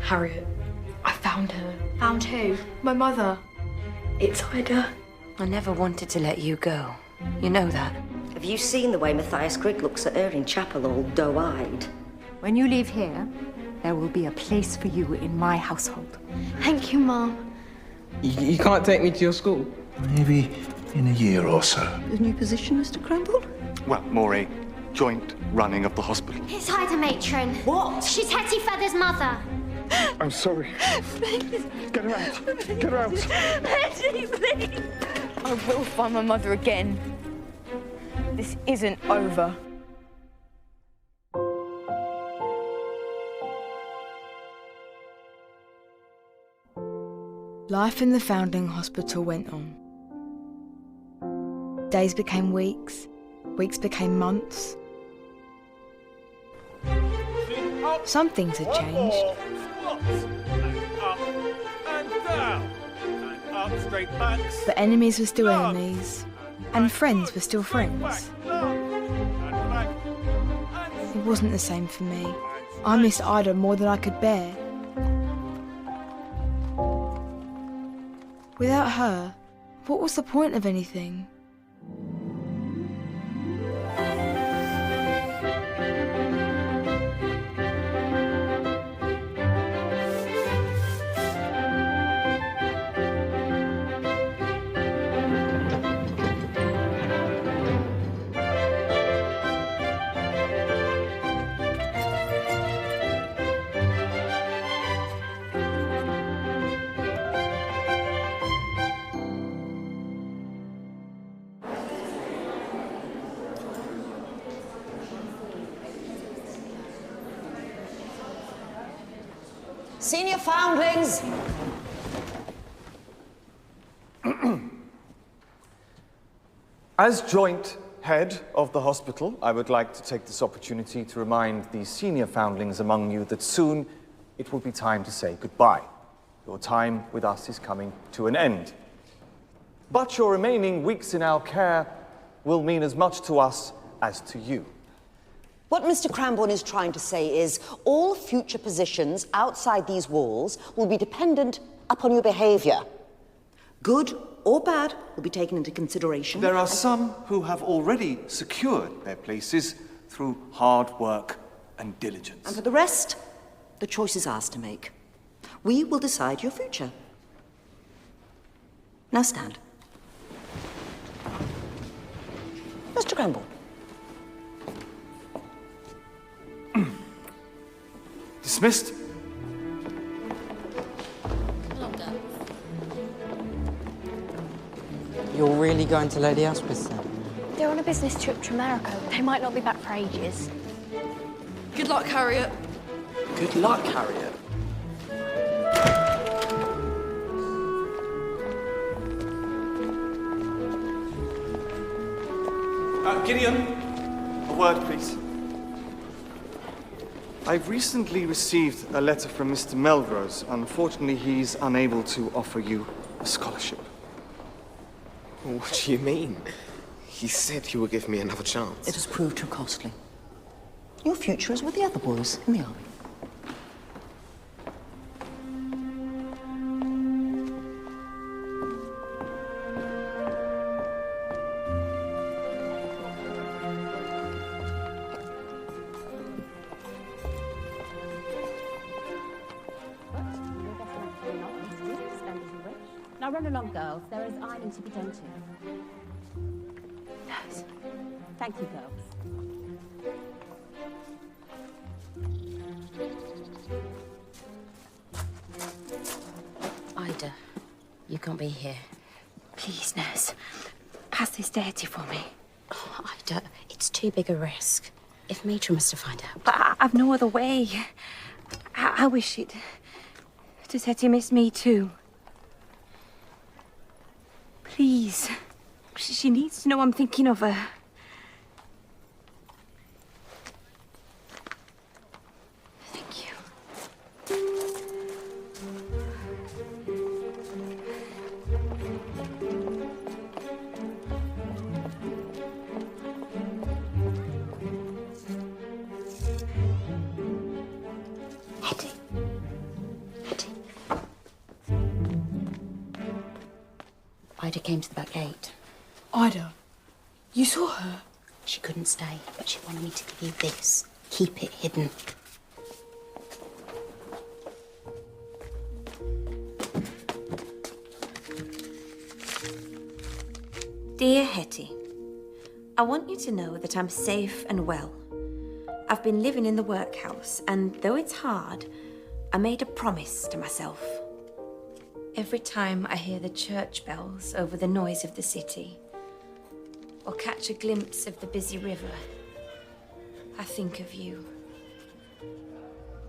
Harriet, I found her. Found who? My mother. It's Ida. I never wanted to let you go. You know that. Have you seen the way Matthias Grigg looks at her in chapel, all doe-eyed? When you leave here, there will be a place for you in my household. Thank you, Mum. You can't take me to your school? Maybe in a year or so. The new position, Mr. Cramble? Well, more a joint running of the hospital. It's Ida, matron. What? She's Hetty Feather's mother. I'm sorry. Please. Get her out. Get her out. Hetty, please. I will find my mother again. This isn't over. Life in the Foundling Hospital went on. Days became weeks, weeks became months. Some things had changed. And down. And up, straight backs. But enemies were still enemies, and friends were still friends. It wasn't the same for me. I missed Ida more than I could bear. Without her, what was the point of anything? Senior Foundlings! As joint head of the hospital, I would like to take this opportunity to remind the senior foundlings among you that soon it will be time to say goodbye. Your time with us is coming to an end. But your remaining weeks in our care will mean as much to us as to you. What Mr. Cramborne is trying to say is all future positions outside these walls will be dependent upon your behaviour. Good or bad will be taken into consideration. There are some who have already secured their places through hard work and diligence. And for the rest, the choice is ours to make. We will decide your future. Now stand. Mr. Cramborne. Dismissed. You're really going to Lady Aspis then? They're on a business trip to America. They might not be back for ages. Good luck, Harriet. Good luck, Harriet. Gideon, a word, please. I've recently received a letter from Mr. Melrose. Unfortunately, he's unable to offer you a scholarship. What do you mean? He said he would give me another chance. It has proved too costly. Your future is with the other boys in the army. Now run along, girls. There is ironing to be done too. Yes. Thank you, girls. Ida, you can't be here. Please, nurse, pass this to Hetty for me. Oh, Ida, it's too big a risk. If Matron was to find out. But I've no other way. I wish it. Does Hetty miss me too? Please. She needs to know I'm thinking of her. Thank you. Hetty, Ida came to the back gate. Ida, you saw her? She couldn't stay, but she wanted me to give you this. Keep it hidden. Dear Hetty, I want you to know that I'm safe and well. I've been living in the workhouse, and though it's hard, I made a promise to myself. Every time I hear the church bells over the noise of the city, or catch a glimpse of the busy river, I think of you.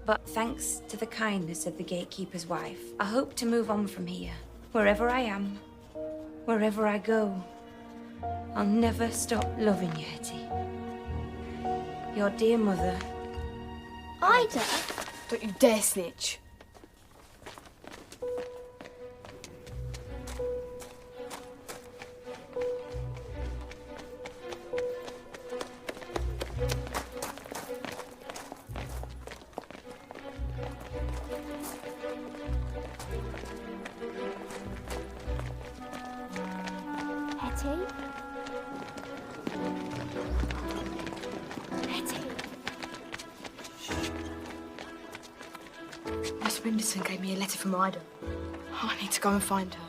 But thanks to the kindness of the gatekeeper's wife, I hope to move on from here. Wherever I am, wherever I go, I'll never stop loving you, Hetty. Your dear mother. Ida? Don't you dare snitch. Hetty? Hetty? Miss Winderson gave me a letter from Ida. Oh, I need to go and find her.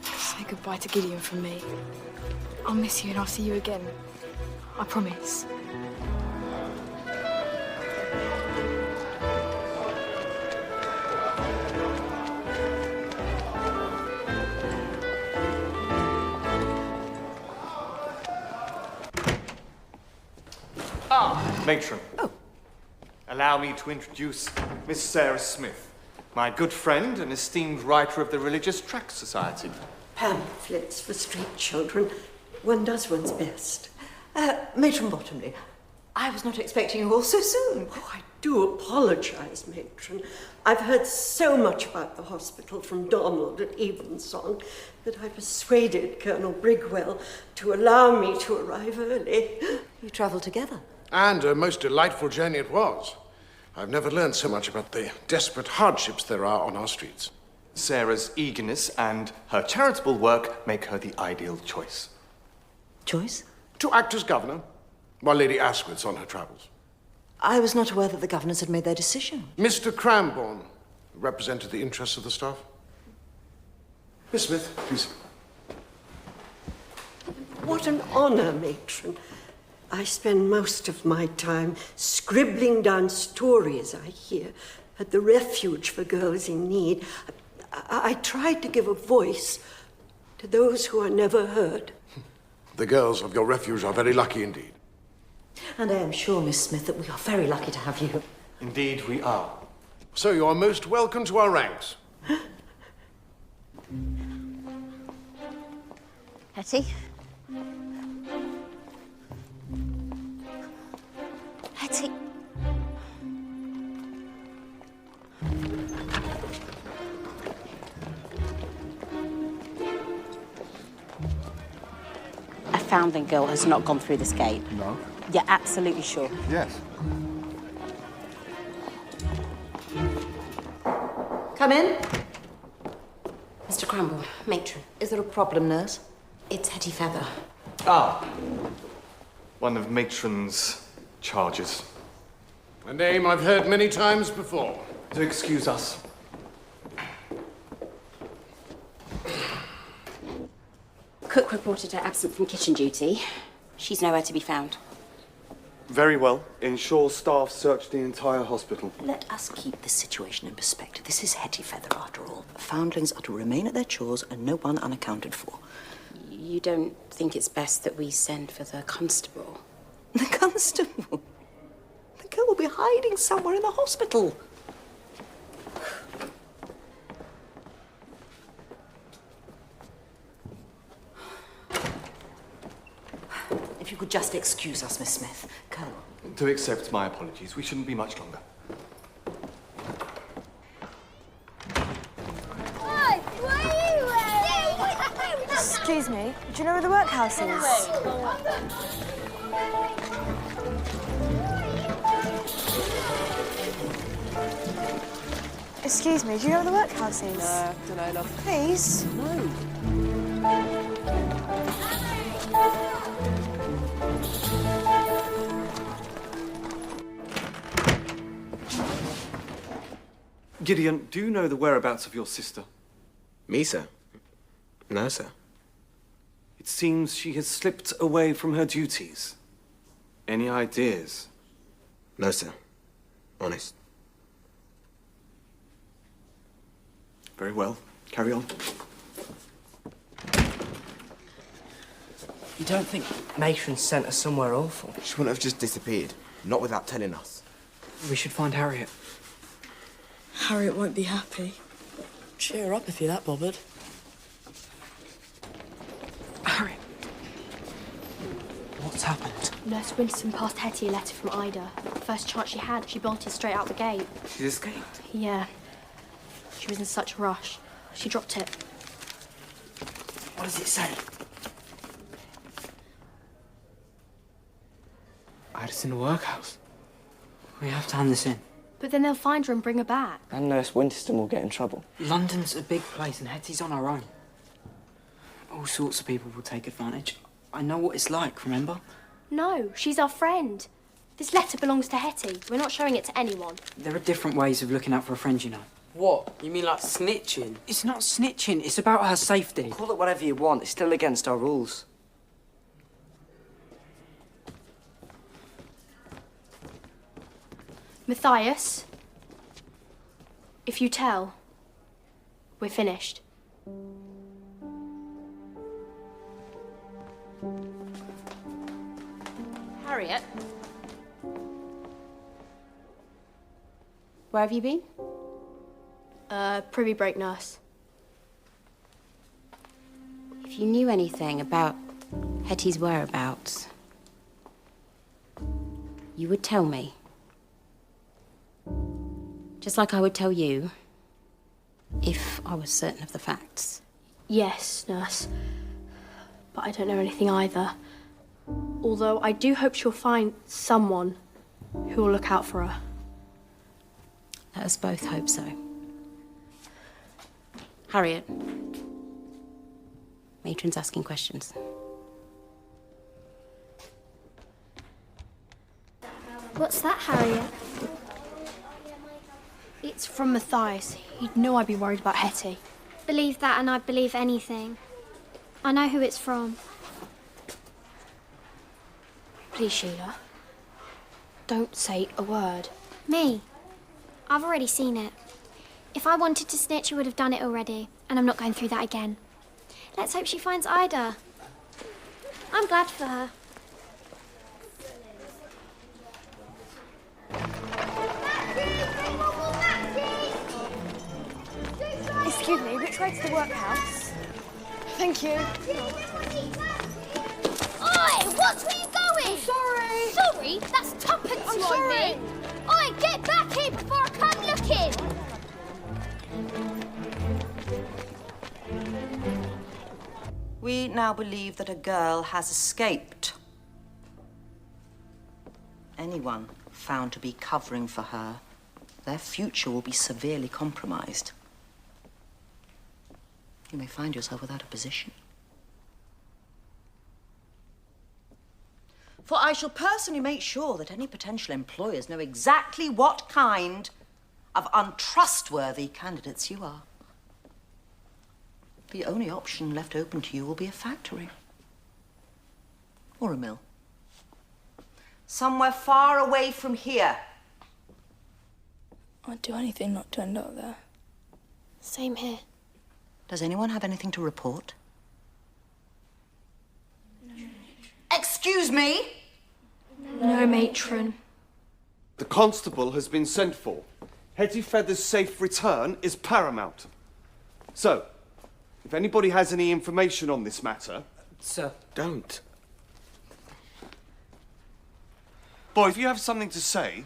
Say goodbye to Gideon from me. I'll miss you and I'll see you again. I promise. Matron. Oh. Allow me to introduce Miss Sarah Smith, my good friend and esteemed writer of the Religious Tract Society. Pamphlets for street children. One does one's best. Matron Bottomley, I was not expecting you all so soon. Oh, I do apologise, Matron. I've heard so much about the hospital from Donald at Evensong that I persuaded Colonel Brigwell to allow me to arrive early. You travelled together? And a most delightful journey it was. I've never learned so much about the desperate hardships there are on our streets. Sarah's eagerness and her charitable work make her the ideal choice. Choice? To act as governor, while Lady Asquith's on her travels. I was not aware that the governors had made their decision. Mr. Cramborne represented the interests of the staff. Miss Smith, please. What an honour, Matron. I spend most of my time scribbling down stories I hear at the refuge for girls in need. I tried to give a voice to those who are never heard. The girls of your refuge are very lucky indeed. And I am sure, Miss Smith, that we are very lucky to have you. Indeed we are. So you are most welcome to our ranks. Hetty? Hetty? A foundling girl has not gone through this gate. No? You're absolutely sure? Yes. Come in. Mr. Cramborne, matron. Is there a problem, nurse? It's Hetty Feather. Ah. One of matron's charges. A name I've heard many times before. To excuse us. Cook reported her absent from kitchen duty. She's nowhere to be found. Very well. Ensure staff search the entire hospital. Let us keep this situation in perspective. This is Hetty Feather, after all. Foundlings are to remain at their chores and no one unaccounted for. You don't think it's best that we send for the constable? The constable? The girl will be hiding somewhere in the hospital. If you could just excuse us, Miss Smith. Colonel. To accept my apologies. We shouldn't be much longer. Excuse me, do you know where the workhouse is? Excuse me, do you know where the workhouse is? No, don't know, love. Please? No. Gideon, do you know the whereabouts of your sister? Me, sir? No, sir. It seems she has slipped away from her duties. Any ideas? No, sir. Honest. Very well. Carry on. You don't think Matron sent us somewhere awful? She wouldn't have just disappeared. Not without telling us. We should find Harriet. Harriet won't be happy. Cheer up if you're that bothered. Harriet. What's happened? Nurse Winston passed Hetty a letter from Ida. First chance she had, she bolted straight out the gate. She's escaped? Yeah. She was in such a rush. She dropped it. What does it say? Ida's in the workhouse. We have to hand this in. But then they'll find her and bring her back. And Nurse Winston will get in trouble. London's a big place and Hetty's on her own. All sorts of people will take advantage. I know what it's like, remember? No, she's our friend. This letter belongs to Hetty. We're not showing it to anyone. There are different ways of looking out for a friend, you know. What? You mean like snitching? It's not snitching, it's about her safety. Call it whatever you want, it's still against our rules. Matthias, if you tell, we're finished. Harriet? Where have you been? Privy break, nurse. If you knew anything about Hetty's whereabouts, you would tell me. Just like I would tell you if I was certain of the facts. Yes, nurse. But I don't know anything either. Although I do hope she'll find someone who will look out for her. Let us both hope so. Harriet. Matron's asking questions. What's that, Harriet? It's from Matthias. He'd know I'd be worried about Hetty. Believe that and I'd believe anything. I know who it's from. Please, Sheila. Don't say a word. Me? I've already seen it. If I wanted to snitch, I would have done it already. And I'm not going through that again. Let's hope she finds Ida. I'm glad for her. Excuse me, which way to the workhouse? Thank you. Oi! Watch where you're going! I'm sorry! Sorry? That's tuppence I'm you owe sorry! me! Oi, get back here before I come looking! We now believe that a girl has escaped. Anyone found to be covering for her, their future will be severely compromised. You may find yourself without a position. For I shall personally make sure that any potential employers know exactly what kind of untrustworthy candidates you are. The only option left open to you will be a factory. Or a mill. Somewhere far away from here. I'd do anything not to end up there. Same here. Does anyone have anything to report? Excuse me? No, matron. The constable has been sent for. Hetty Feather's safe return is paramount. So, if anybody has any information on this matter... Sir. Don't. Boy, if you have something to say...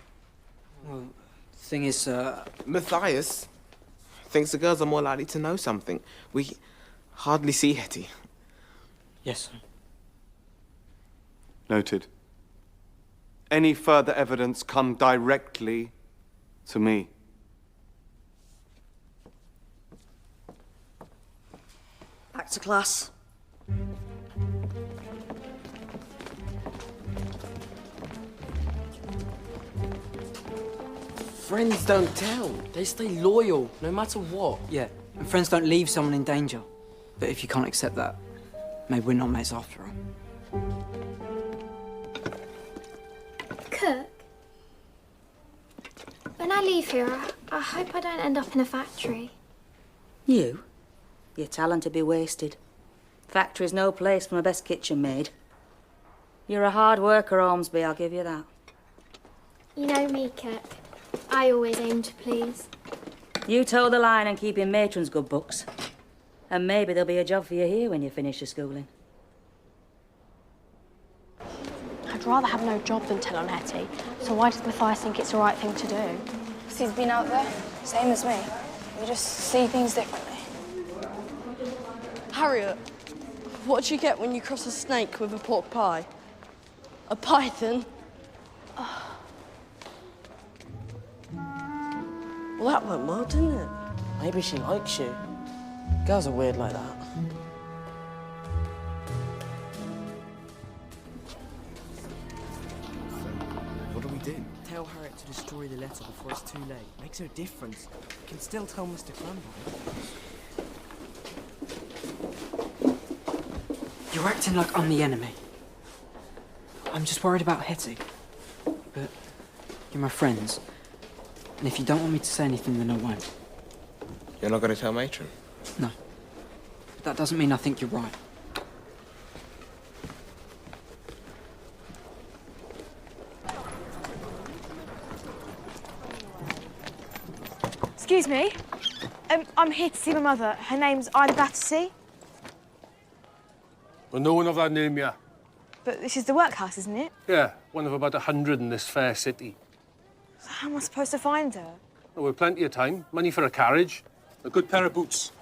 Well, the thing is, sir... Matthias thinks the girls are more likely to know something. We hardly see Hetty. Yes, sir. Noted. Any further evidence come directly to me. Back to class. Friends don't tell. They stay loyal, no matter what. Yeah, and friends don't leave someone in danger. But if you can't accept that, maybe we're not mates after all. Cook, when I leave here, I hope I don't end up in a factory. You? Your talent to be wasted. Factory's no place for my best kitchen maid. You're a hard worker, Ormsby, I'll give you that. You know me, Cook. I always aim to please. You toe the line and keep in matron's good books. And maybe there'll be a job for you here when you finish your schooling. I'd rather have no job than tell on Hetty. So why does Matthias think it's the right thing to do? Because he's been out there, same as me. We just see things differently. Harriet, what do you get when you cross a snake with a pork pie? A python? Well, that went well, didn't it? Maybe she likes you. Girls are weird like that. What do we do? Tell Harriet to destroy the letter before it's too late. Makes no difference. You can still tell Mr. Cranbourne. You're acting like I'm the enemy. I'm just worried about Hetty. But you're my friends. And if you don't want me to say anything, then I won't. You're not going to tell Matron? No. But that doesn't mean I think you're right. Excuse me. I'm here to see my mother. Her name's Ida Battersea. Well, no one of that name, yeah. But this is the workhouse, isn't it? Yeah, one of about 100 in this fair city. So how am I supposed to find her? Well, we've plenty of time. Money for a carriage, a good pair of boots.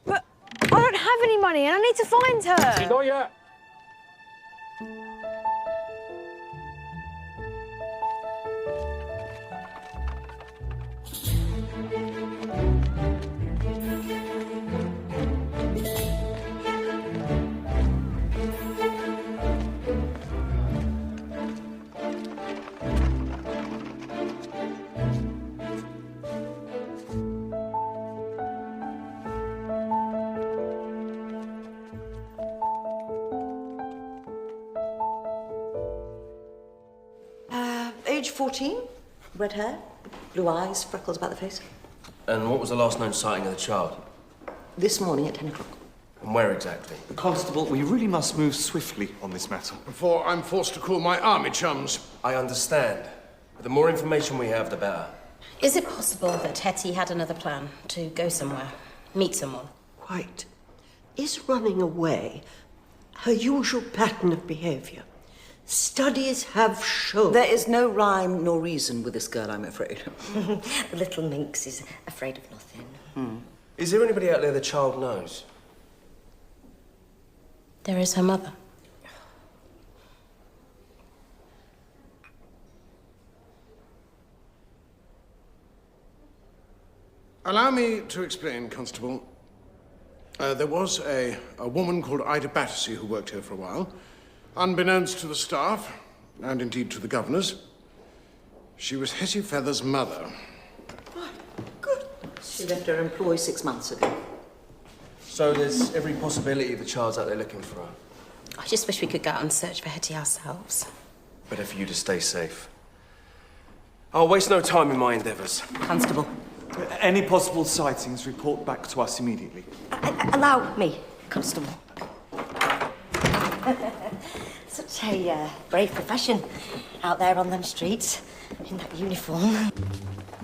But I don't have any money and I need to find her. Not yet. Age 14, red hair, blue eyes, freckles about the face. And what was the last known sighting of the child? This morning at 10 o'clock. And where exactly? Constable, we really must move swiftly on this matter. Before I'm forced to call my army chums. I understand. But the more information we have, the better. Is it possible that Hetty had another plan to go somewhere, meet someone? Quite. Is running away her usual pattern of behaviour? Studies have shown... There is no rhyme nor reason with this girl, I'm afraid. The little minx is afraid of nothing. Is there anybody out there the child knows? There is her mother. Allow me to explain, Constable. There was a woman called Ida Battersea who worked here for a while. Unbeknownst to the staff, and indeed to the governors, she was Hetty Feather's mother. Good. She left her employ 6 months ago. So there's every possibility the child's out there looking for her. I just wish we could go out and search for Hetty ourselves. Better for you to stay safe. I'll waste no time in my endeavours. Constable. Any possible sightings, report back to us immediately. Allow me, Constable. Such a brave profession out there on them streets in that uniform.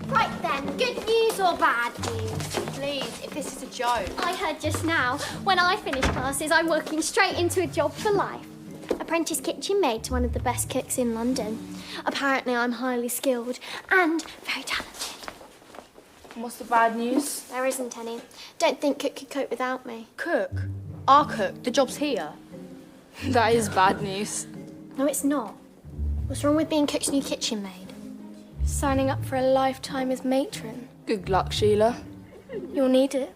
Right then, good news or bad news? Please, if this is a joke. I heard just now, when I finish classes, I'm walking straight into a job for life. Apprentice kitchen maid to one of the best cooks in London. Apparently I'm highly skilled and very talented. What's the bad news? There isn't any. Don't think Cook could cope without me. Cook? Our cook? The job's here. That is bad news. No, it's not. What's wrong with being Cook's new kitchen maid? Signing up for a lifetime as matron. Good luck, Sheila. You'll need it.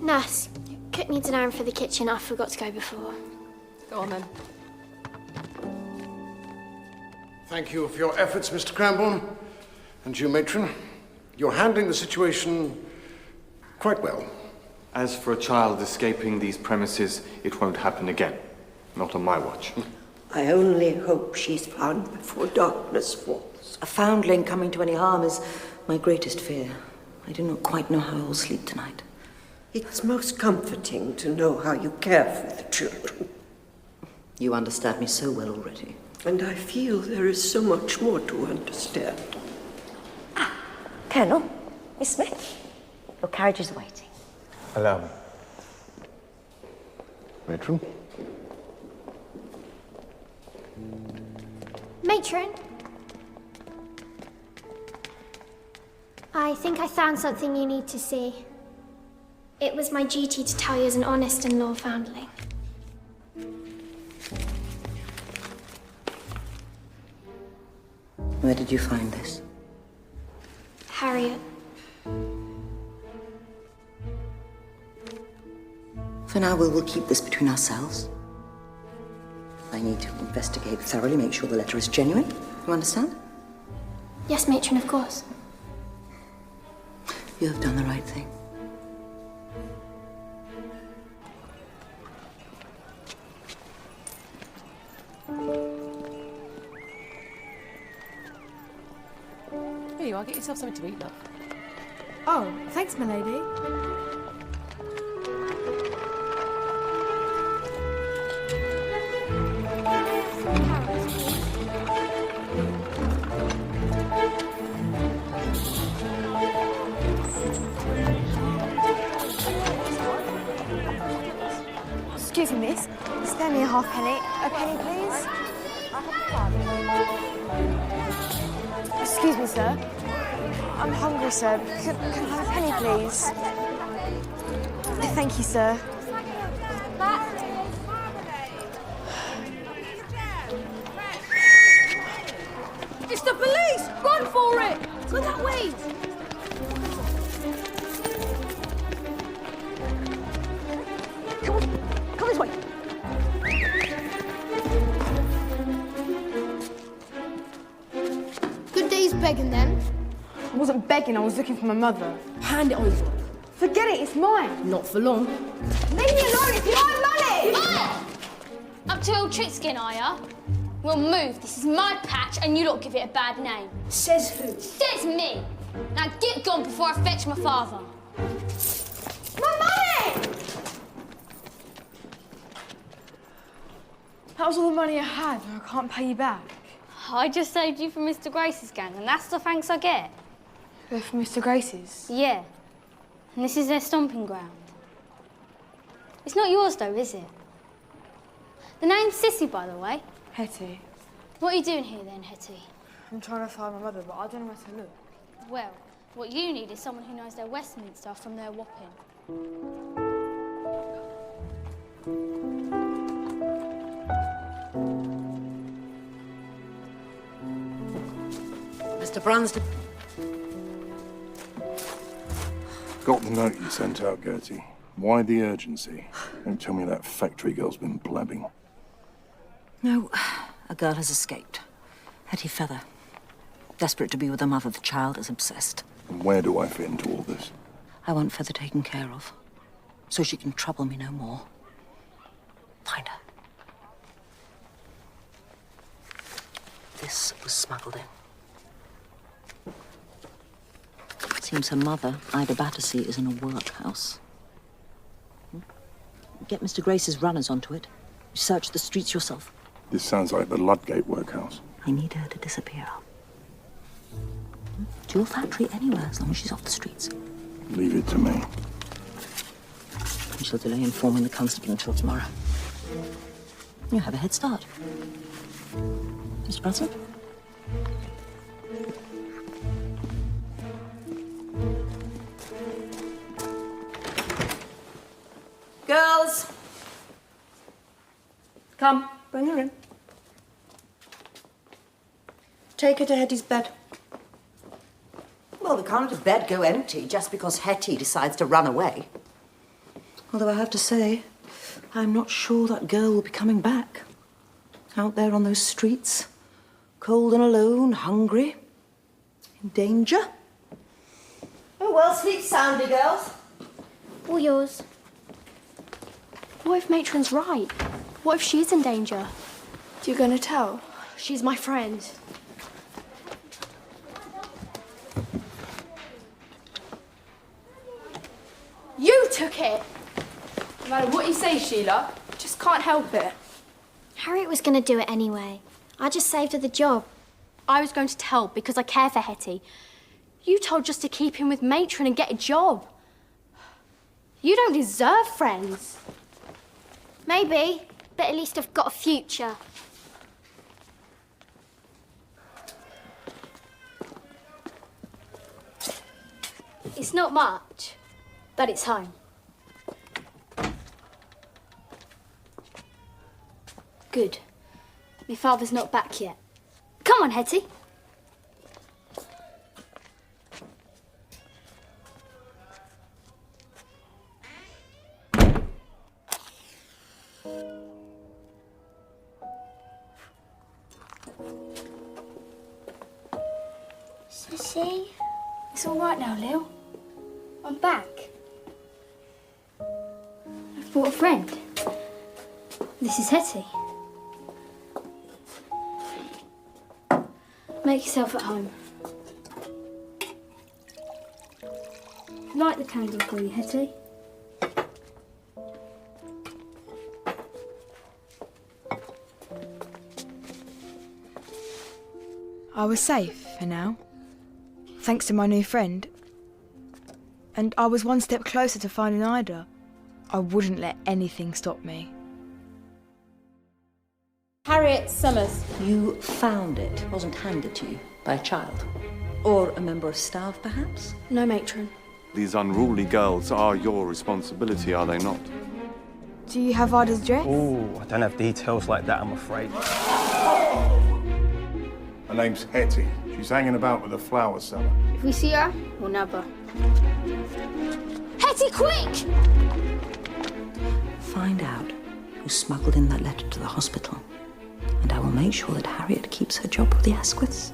Nurse, Cook needs an errand for the kitchen. I forgot to go before. Go on then. Thank you for your efforts, Mr. Cranborne. And you, Matron. You're handling the situation quite well. As for a child escaping these premises, it won't happen again. Not on my watch. I only hope she's found before darkness falls. A foundling coming to any harm is my greatest fear. I do not quite know how I will sleep tonight. It's most comforting to know how you care for the children. You understand me so well already. And I feel there is so much more to understand. Colonel, Miss Smith, your carriage is waiting. Allow me. Matron? Matron? I think I found something you need to see. It was my duty to tell you as an honest and loyal foundling. Where did you find this? Harriet. For now, we will keep this between ourselves. I need to investigate thoroughly, make sure the letter is genuine. You understand? Yes, Matron, of course. You have done the right thing. Here you are, get yourself something to eat, love. Oh, thanks, my lady. Excuse me, miss. Spare me a half penny. A penny, please. Excuse me, sir. I'm hungry, sir. Can I have a penny, please? Thank you, sir. It's the police! Run for it! Go that way! Come this way. Good day's begging then. I wasn't begging, I was looking for my mother. Hand it over. Forget it, it's mine. Not for long. Leave me alone, it's my money! Ah! Up to old trick skin, are ya? Well, move. This is my patch, and you lot give it a bad name. Says who? Says me. Now get gone before I fetch my father. My money! That was all the money I had, and I can't pay you back. I just saved you from Mr. Grace's gang, and that's the thanks I get. They're from Mr. Grace's? Yeah. And this is their stomping ground. It's not yours, though, is it? The name's Sissy, by the way. Hetty. What are you doing here, then, Hetty? I'm trying to find my mother, but I don't know where to look. Well, what you need is someone who knows their Westminster from their Wapping. Mr. Brunsden. Got the note you sent out, Gertie. Why the urgency? Don't tell me that factory girl's been blabbing. No, a girl has escaped. Hetty Feather. Desperate to be with her mother, the child is obsessed. And where do I fit into all this? I want Feather taken care of, so she can trouble me no more. Find her. This was smuggled in. Seems her mother, Ida Battersea, is in a workhouse. Get Mr. Grace's runners onto it. Search the streets yourself. This sounds like the Ludgate workhouse. I need her to disappear. To your factory anywhere, as long as she's off the streets. Leave it to me. I shall delay informing the constable until tomorrow. You have a head start. Mr. Brunson? Girls! Come, bring her in. Take her to Hetty's bed. Well, we can't let a bed go empty just because Hetty decides to run away. Although I have to say, I'm not sure that girl will be coming back. Out there on those streets, Cold and alone, hungry, in danger. Oh, well, sleep soundly, girls. All yours. What if Matron's right? What if she's in danger? You gonna tell? She's my friend. You took it! No matter what you say, Sheila, just can't help it. Harriet was going to do it anyway. I just saved her the job. I was going to tell because I care for Hetty. You told just to keep him with Matron and get a job. You don't deserve friends. Maybe, but at least I've got a future. It's not much, but it's home. Good. My father's not back yet. Come on, Hetty. Sissy, it's all right now, Lil. I'm back. I've brought a friend. This is Hetty. Make yourself at home. Light the candle for you, Hetty. I was safe for now, thanks to my new friend. And I was one step closer to finding Ida. I wouldn't let anything stop me. Harriet Summers. You found it. It wasn't handed to you by a child. Or a member of staff, perhaps? No, Matron. These unruly girls are your responsibility, are they not? Do you have Ida's dress? Oh, I don't have details like that, I'm afraid. Her name's Hetty. She's hanging about with a flower seller. If we see her, we'll nab her. Hetty, quick! Find out who smuggled in that letter to the hospital. And I will make sure that Harriet keeps her job with the Asquiths.